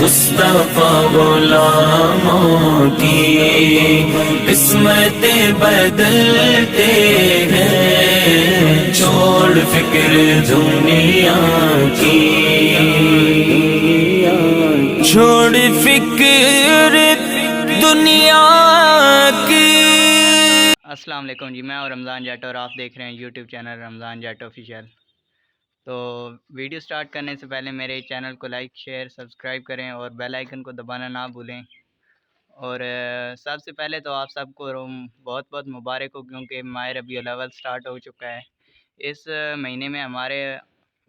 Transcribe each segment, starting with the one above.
मुस्तफा गुलामों की किस्मतें बदलते हैं, छोड़ फिक्र दुनिया की, छोड़ फिक्र दुनिया की। अस्सलाम वालेकुम जी, मैं और रमज़ान जट और आप देख रहे हैं यूट्यूब चैनल रमज़ान जट ऑफिशियल। तो वीडियो स्टार्ट करने से पहले मेरे चैनल को लाइक शेयर सब्सक्राइब करें और बेल आइकन को दबाना ना भूलें। और सबसे पहले तो आप सबको बहुत बहुत मुबारक हो, क्योंकि माह रबीउल अव्वल स्टार्ट हो चुका है। इस महीने में हमारे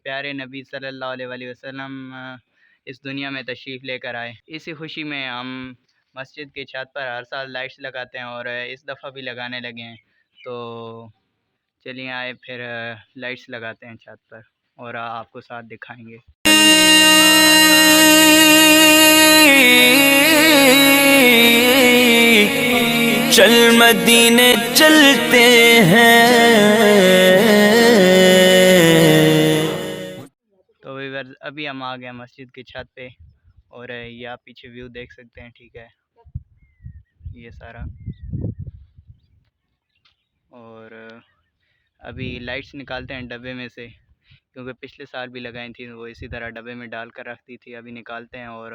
प्यारे नबी सल्लल्लाहु अलैहि वसल्लम इस दुनिया में तशरीफ़ लेकर आए। इसी खुशी में हम मस्जिद की छत पर हर साल लाइट्स लगाते हैं और इस दफ़ा भी लगाने लगे हैं। तो चलिए आए फिर लाइट्स लगाते हैं छत पर और आपको साथ दिखाएंगे। चल मदीने चलते हैं। तो व्यूअर्स अभी हम आ गए मस्जिद की छत पे और ये आप पीछे व्यू देख सकते हैं, ठीक है, ये सारा। और अभी लाइट्स निकालते हैं डब्बे में से, क्योंकि पिछले साल भी लगाई थी वो इसी तरह डब्बे में डाल कर रख दी थी। अभी निकालते हैं और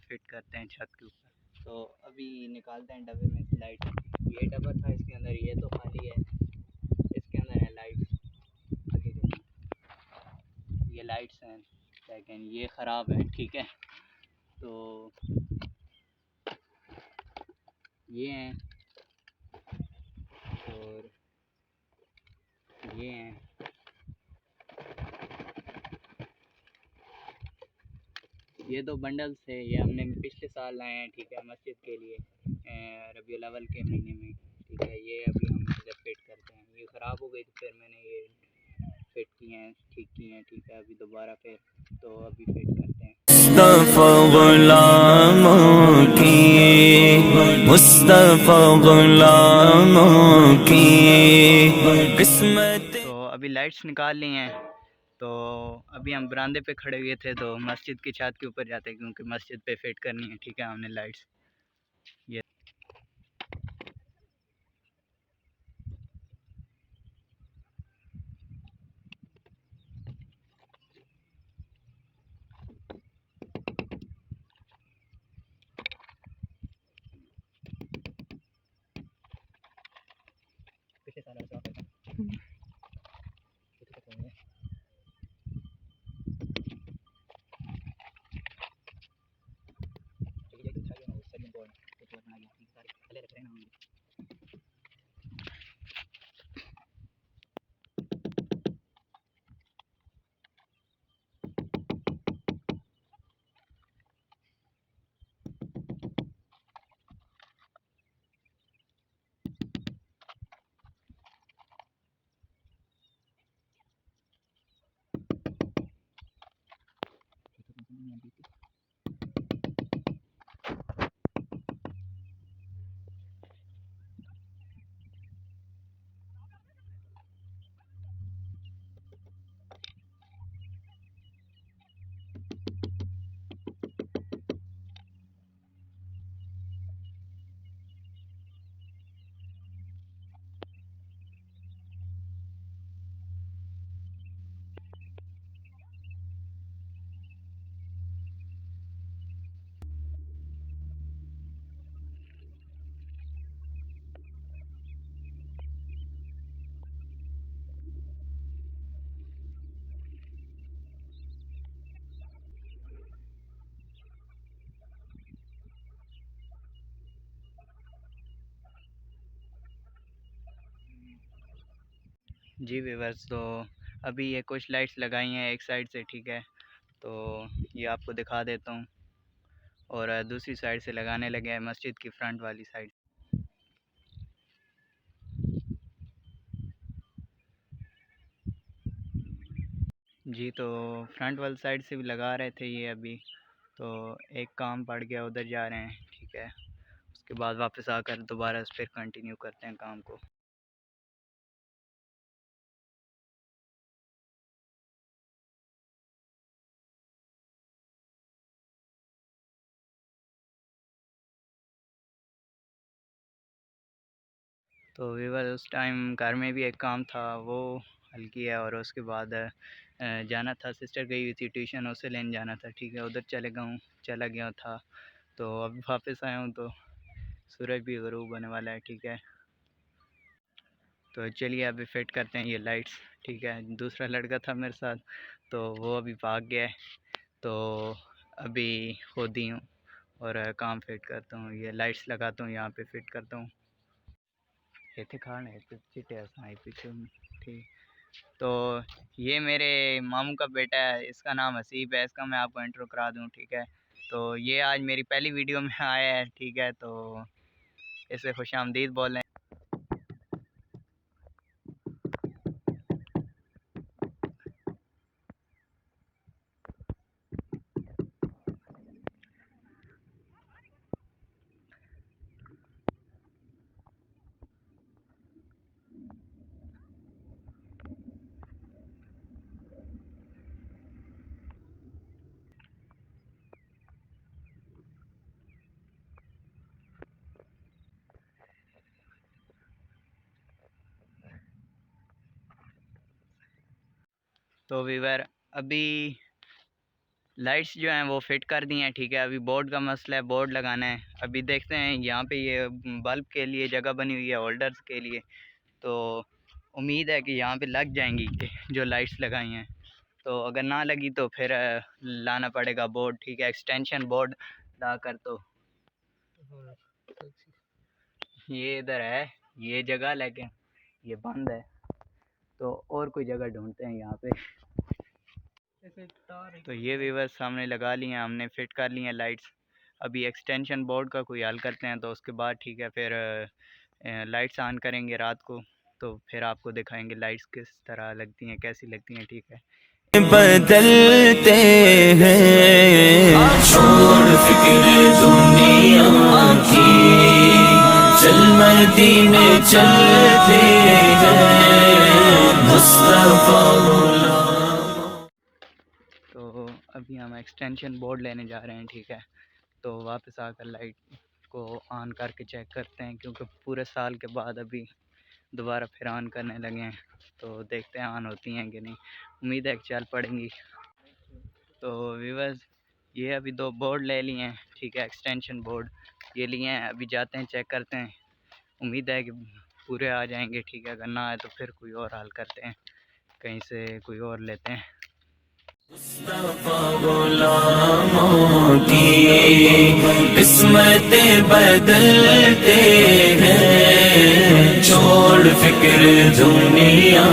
फिट करते हैं छत के ऊपर। तो अभी निकालते हैं डब्बे में से लाइट। ये डब्बा था इसके अंदर, ये तो खाली है, इसके अंदर है लाइट्स। आगे देखिए, ये लाइट्स हैं, लेकिन ये ख़राब है, ठीक है। तो ये हैं और ये हैं। ये दो बंडल्स थे, ये हमने पिछले साल लाए हैं, ठीक है, मस्जिद के लिए रबीउल अव्वल के महीने में, ठीक है। ये अभी हम इधर फिट करते हैं। ये ख़राब हो गई तो फिर मैंने ये फिट किए हैं, ठीक किए हैं, ठीक है। अभी दोबारा फिर तो अभी फिट करते हैं। मुस्तफा गुलामों की, मुस्तफा गुलामों की किस्मत। तो अभी लाइट्स निकाल ली हैं। तो अभी हम बरामदे पे खड़े हुए थे, तो मस्जिद की छत के ऊपर जाते हैं, क्योंकि मस्जिद पे फिट करनी है, ठीक है, हमने लाइट्स। ये पिछले साल ऐसा होता था। जी व्यूअर्स, तो अभी ये कुछ लाइट्स लगाई हैं एक साइड से, ठीक है। तो ये आपको दिखा देता हूँ। और दूसरी साइड से लगाने लगे हैं मस्जिद की फ्रंट वाली साइड। जी, तो फ्रंट वाली साइड से भी लगा रहे थे ये अभी। तो एक काम पड़ गया, उधर जा रहे हैं, ठीक है। उसके बाद वापस आकर दोबारा फिर कंटिन्यू करते हैं काम को। तो वीवर उस टाइम घर में भी एक काम था वो हल किया, और उसके बाद जाना था, सिस्टर गई हुई थी ट्यूशन, उसे लेने जाना था, ठीक है, उधर चला गया था। तो अब वापस आया हूँ, तो सूरज भी ग़रूब होने वाला है, ठीक है। तो चलिए अभी फिट करते हैं ये लाइट्स, ठीक है। दूसरा लड़का था मेरे साथ, तो वो अभी भाग गया है, तो अभी खुद ही हूँ और काम फिट करता हूँ, ये लाइट्स लगाता हूँ, यहाँ पे फिट करता हूँ। ये थे खाने चिट्टे आसमाई पीछे, ठीक। तो ये मेरे मामू का बेटा है, इसका नाम हसीब है, इसका मैं आपको इंट्रो करा दूँ, ठीक है। तो ये आज मेरी पहली वीडियो में आया है, ठीक है, तो इसे खुशामदीद बोलें। तो वीवर अभी लाइट्स जो हैं वो फिट कर दी हैं, ठीक है। अभी बोर्ड का मसला है, बोर्ड लगाना है। अभी देखते हैं, यहाँ पे ये बल्ब के लिए जगह बनी हुई है, होल्डर्स के लिए, तो उम्मीद है कि यहाँ पे लग जाएंगी जो लाइट्स लगाई हैं। तो अगर ना लगी तो फिर लाना पड़ेगा बोर्ड, ठीक है, एक्सटेंशन बोर्ड ला कर। तो ये इधर है ये जगह, लेकिन ये बंद है, तो और कोई जगह ढूंढते हैं यहाँ पे। तो ये व्यूवर सामने लगा लिए हैं हमने, फिट कर लिए हैं लाइट्स। अभी एक्सटेंशन बोर्ड का कोई हल करते हैं, तो उसके बाद ठीक है फिर लाइट्स ऑन करेंगे रात को, तो फिर आपको दिखाएंगे लाइट्स किस तरह लगती हैं, कैसी लगती हैं, ठीक है। बदलते हैं, छोड़ फिक्र दुनिया की, चल मदीने चलते हैं, मुस्तफा गुलाम। तो अभी हम एक्सटेंशन बोर्ड लेने जा रहे हैं, ठीक है। तो वापस आकर लाइट को ऑन करके चेक करते हैं, क्योंकि पूरे साल के बाद अभी दोबारा फिर ऑन करने लगे हैं, तो देखते हैं ऑन होती हैं कि नहीं। उम्मीद है कि चल पड़ेंगी। तो व्यूअर्स ये अभी 2 बोर्ड ले लिए हैं, ठीक है, एक्सटेंशन बोर्ड ये लिए हैं। अभी जाते हैं चेक करते हैं, उम्मीद है कि पूरे आ जाएंगे, ठीक है। अगर ना आए तो फिर कोई और हल करते हैं, कहीं से कोई और लेते हैं। मुस्तफा गुलामों की किस्मतें बदलते हैं, छोड़ फिक्र दुनिया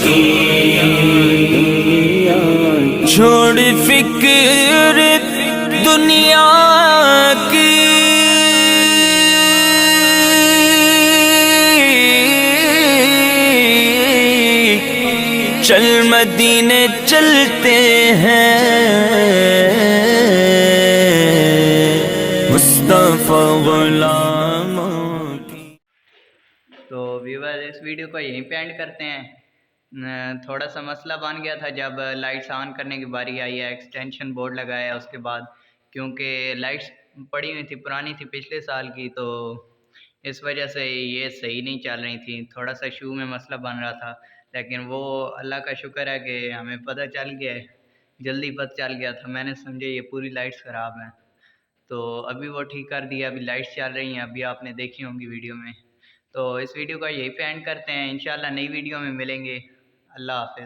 की, छोड़ फिक्र दुनिया की, चल मदीने चलते हैं, मुस्तफा गुलामों की। तो व्यूअर इस वीडियो को यहीं पे एंड करते हैं। थोड़ा सा मसला बन गया था जब लाइट्स ऑन करने की बारी आई है, एक्सटेंशन बोर्ड लगाया उसके बाद, क्योंकि लाइट्स पड़ी हुई थी, पुरानी थी, पिछले साल की, तो इस वजह से ये सही नहीं चल रही थी, थोड़ा सा शू में मसला बन रहा था। लेकिन वो अल्लाह का शुक्र है कि हमें पता चल गया है, जल्दी पता चल गया था। मैंने समझे ये पूरी लाइट्स ख़राब हैं, तो अभी वो ठीक कर दिया, अभी लाइट्स चल रही हैं, अभी आपने देखी होंगी वीडियो में। तो इस वीडियो का यहीं पे एंड करते हैं, इंशाल्लाह नई वीडियो में मिलेंगे। अल्लाह हाफ़िज़।